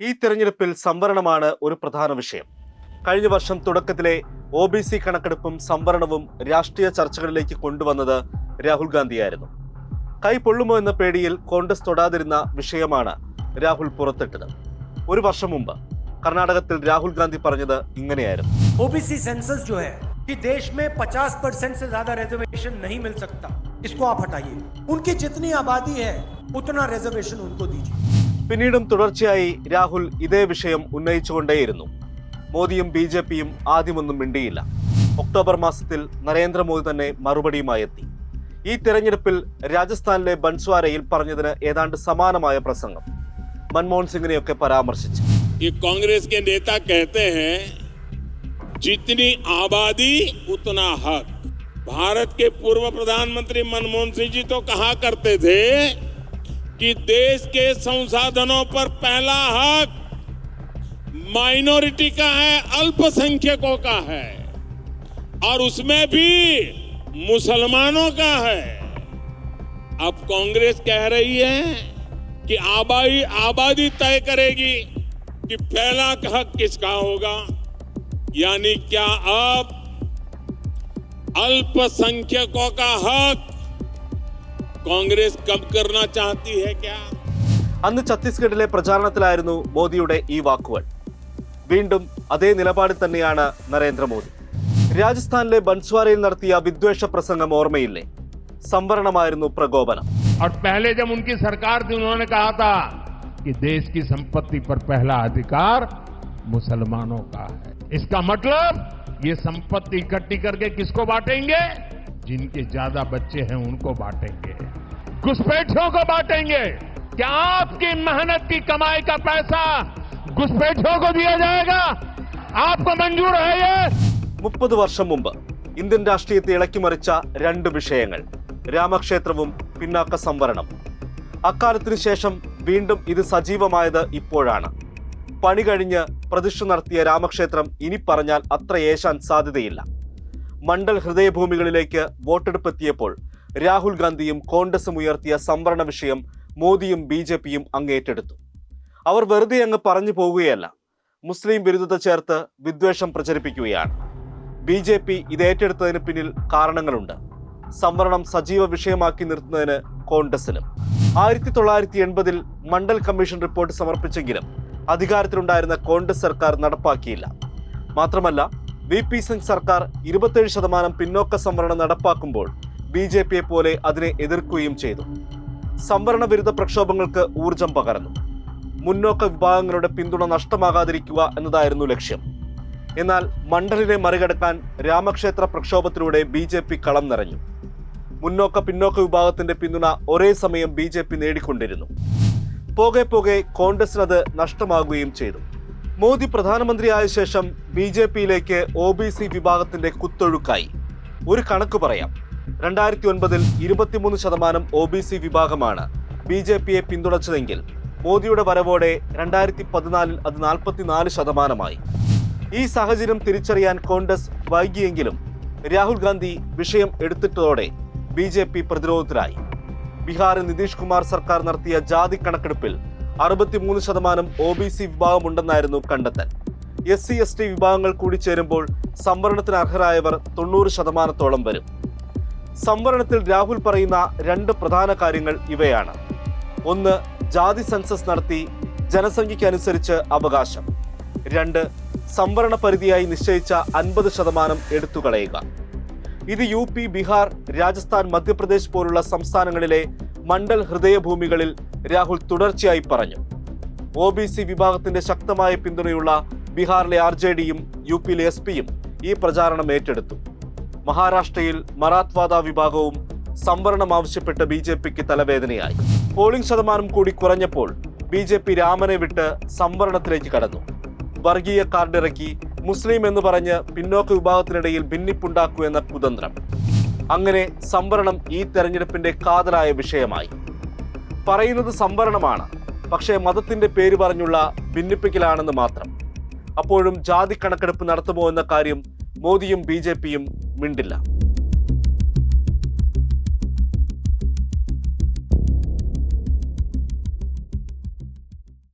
ഈ തെരഞ്ഞെടുപ്പിൽ സംവരണമാണ് ഒരു പ്രധാന വിഷയം. കഴിഞ്ഞ വർഷം തുടക്കത്തിലെ OBC കണക്കെടുപ്പും സംവരണവും രാഷ്ട്രീയ ചർച്ചകളിലേക്ക് കൊണ്ടുവന്നത് രാഹുൽ ഗാന്ധിയായിരുന്നു. കൈ പൊള്ളുമോ എന്ന പേടിയിൽ കോൺഗ്രസ് തൊടാതിരുന്ന വിഷയമാണ് രാഹുൽ പുറത്തിട്ടത്. ഒരു വർഷം മുമ്പ് കർണാടകത്തിൽ രാഹുൽ ഗാന്ധി പറഞ്ഞത് ഇങ്ങനെയായിരുന്നു. OBC सेंसस जो है कि देश में 50% से ज्यादा रिजर्वेशन नहीं मिल सकता, इसको आप हटाइए. उनकी जितनी आबादी है उतना रिजर्वेशन उनको दीजिए. പിന്നീടും തുടർച്ചയായി രാഹുൽ ഇതേ വിഷയം ഉന്നയിച്ചുകൊണ്ടേയിരുന്നു. മോദിയും BJPയും ആദ്യമൊന്നും മിണ്ടിയില്ല. ഒക്ടോബർ മാസത്തിൽ നരേന്ദ്രമോദി തന്നെ മറുപടിയുമായി എത്തി. ഈ തെരഞ്ഞെടുപ്പിൽ രാജസ്ഥാനിലെ ബൻസ്വാരയിൽ പറഞ്ഞതിന് ഏതാണ്ട് സമാനമായ പ്രസംഗം മൻമോഹൻ സിംഗിനെയൊക്കെ പരാമർശിച്ചു. ये कांग्रेस के नेता कहते हैं जितनी आबादी उतना हक. भारत के पूर्व प्रधानमंत्री मनमोहन सिंह जी तो कहा करते थे कि देश के संसाधनों पर पहला हक माइनॉरिटी का है, अल्पसंख्यकों का है, और उसमें भी मुसलमानों का है. अब कांग्रेस कह रही है कि आबादी तय करेगी कि पहला हक किसका होगा. यानी क्या अब अल्पसंख्यकों का हक कांग्रेस कम करना चाहती है क्या? അന്ന് ഛത്തീസ്ഗഡിലെ പ്രചാരണത്തിലായിരുന്നു മോദിയുടെ ഈ വാക്കുകൾ. വീണ്ടും അതേ നിലപാടിൽ തന്നെയാണ് നരേന്ദ്രമോദി. രാജസ്ഥാനിലെ ബൻസ്വാരയിൽ നടത്തിയ വിദ്വേഷ പ്രസംഗം ഓർമ്മയില്ലേ? സംവരണമായിരുന്നു പ്രകോപനം. और पहले जब उनकी सरकार थी उन्होंने कहा था कि देश की संपत्ति पर पहला अधिकार मुसलमानों का है. इसका मतलब ये संपत्ति इकट्ठी करके किसको बांटेंगे? जिनके ज्यादा बच्चे हैं उनको बांटेंगे, घुसपैठियों को बांटेंगे. क्या आपकी मेहनत की कमाई का पैसा घुसपैठियों को दिया जाएगा? आपको मंजूर है ये? 30 വർഷം മുമ്പ് ഇന്ത്യൻ രാഷ്ട്രീയത്തെ ഇളക്കിമറിച്ച രണ്ട് വിഷയങ്ങൾ, രാമക്ഷേത്രവും പിന്നാക്ക സംവരണം. അക്കാലത്തിനു ശേഷം വീണ്ടും ഇത് സജീവമായത് ഇപ്പോഴാണ്. പണി കഴിഞ്ഞ് പ്രതിഷ്ഠ നടത്തിയ രാമക്ഷേത്രം ഇനി പറഞ്ഞാൽ അത്ര ഏശാൻ സാധ്യതയില്ല. മണ്ഡൽ ഹൃദയഭൂമികളിലേക്ക് വോട്ടെടുപ്പ് എത്തിയപ്പോൾ രാഹുൽ ഗാന്ധിയും കോൺഗ്രസും ഉയർത്തിയ സംവരണ വിഷയം മോദിയും BJPയും അങ്ങേറ്റെടുത്തു. അവർ വെറുതെ അങ്ങ് പറഞ്ഞു പോവുകയല്ല, മുസ്ലിം വിരുദ്ധത ചേർത്ത് വിദ്വേഷം പ്രചരിപ്പിക്കുകയാണ്. BJP ഇത് ഏറ്റെടുത്തതിന് പിന്നിൽ കാരണങ്ങളുണ്ട്. സംവരണം സജീവ വിഷയമാക്കി നിർത്തുന്നതിന് കോൺഗ്രസിലും 1980 മണ്ഡൽ കമ്മീഷൻ റിപ്പോർട്ട് സമർപ്പിച്ചെങ്കിലും അധികാരത്തിലുണ്ടായിരുന്ന കോൺഗ്രസ് സർക്കാർ നടപ്പാക്കിയില്ല. മാത്രമല്ല, VP സിംഗ് സർക്കാർ 27% പിന്നോക്ക സംവരണം നടപ്പാക്കുമ്പോൾ BJPയെ പോലെ അതിനെ എതിർക്കുകയും ചെയ്തു. സംവരണ വിരുദ്ധ പ്രക്ഷോഭങ്ങൾക്ക് ഊർജം പകർന്നു. മുന്നോക്ക വിഭാഗങ്ങളുടെ പിന്തുണ നഷ്ടമാകാതിരിക്കുക എന്നതായിരുന്നു ലക്ഷ്യം. എന്നാൽ മണ്ഡലിനെ മറികടക്കാൻ രാമക്ഷേത്ര പ്രക്ഷോഭത്തിലൂടെ BJP കളം നിറഞ്ഞു. മുന്നോക്ക പിന്നോക്ക വിഭാഗത്തിന്റെ പിന്തുണ ഒരേ സമയം BJP നേടിക്കൊണ്ടിരുന്നു. പോകെ പോകെ കോൺഗ്രസിനത് നഷ്ടമാകുകയും ചെയ്തു. മോദി പ്രധാനമന്ത്രിയായ ശേഷം BJPയിലേക്ക് OBC വിഭാഗത്തിന്റെ കുത്തൊഴുക്കായി. ഒരു കണക്ക് പറയാം. 2009 23% OBC വിഭാഗമാണ് BJPയെ പിന്തുണച്ചതെങ്കിൽ മോദിയുടെ വരവോടെ 2014 അത് 44%. ഈ സാഹചര്യം തിരിച്ചറിയാൻ കോൺഗ്രസ് വൈകിയെങ്കിലും രാഹുൽ ഗാന്ധി വിഷയം എടുത്തിട്ടതോടെ BJP പ്രതിരോധത്തിലായി. ബീഹാറിൽ നിതീഷ് കുമാർ സർക്കാർ നടത്തിയ ജാതി കണക്കെടുപ്പിൽ 63% OBC വിഭാഗമുണ്ടെന്നായിരുന്നു കണ്ടെത്തൽ. SC/ST വിഭാഗങ്ങൾ കൂടി ചേരുമ്പോൾ സംവരണത്തിന് അർഹരായവർ 90%-ഓളം വരും. സംവരണത്തിൽ രാഹുൽ പറയുന്ന രണ്ട് പ്രധാന കാര്യങ്ങൾ ഇവയാണ്. ഒന്ന്, ജാതി സെൻസസ് നടത്തി ജനസംഖ്യയ്ക്കനുസരിച്ച് അവകാശം. 2, സംവരണ പരിധിയായി നിശ്ചയിച്ച 50% എടുത്തുകളയുക. ഇത് UP, ബീഹാർ, രാജസ്ഥാൻ, മധ്യപ്രദേശ് പോലുള്ള സംസ്ഥാനങ്ങളിലെ മണ്ഡൽ ഹൃദയഭൂമികളിൽ രാഹുൽ തുടർച്ചയായി പറഞ്ഞു. OBC വിഭാഗത്തിന്റെ ശക്തമായ പിന്തുണയുള്ള ബീഹാറിലെ RJDയും UPയിലെ SPയും ഈ പ്രചാരണം ഏറ്റെടുത്തു. മഹാരാഷ്ട്രയിൽ മറാത്ത്വാദ വിഭാഗവും സംവരണം ആവശ്യപ്പെട്ട് BJPക്ക് തലവേദനയായി. പോളിംഗ് ശതമാനം കൂടി കുറഞ്ഞപ്പോൾ BJP രാമനെ വിട്ട് സംവരണത്തിലേക്ക് കടന്നു. വർഗീയ കാർഡിറക്കി മുസ്ലിം എന്ന് പറഞ്ഞ് പിന്നോക്ക വിഭാഗത്തിനിടയിൽ ഭിന്നിപ്പുണ്ടാക്കൂ എന്ന കുതന്ത്രം. അങ്ങനെ സംവരണം ഈ തെരഞ്ഞെടുപ്പിന്റെ കാതലായ വിഷയമായി. പറയുന്നത് സംവരണമാണ്, പക്ഷേ മതത്തിന്റെ പേര് പറഞ്ഞുള്ള ഭിന്നിപ്പിക്കലാണെന്ന് മാത്രം. അപ്പോഴും ജാതി കണക്കെടുപ്പ് നടത്തുമോ എന്ന കാര്യം മോദിയും BJPയും മിണ്ടില്ല.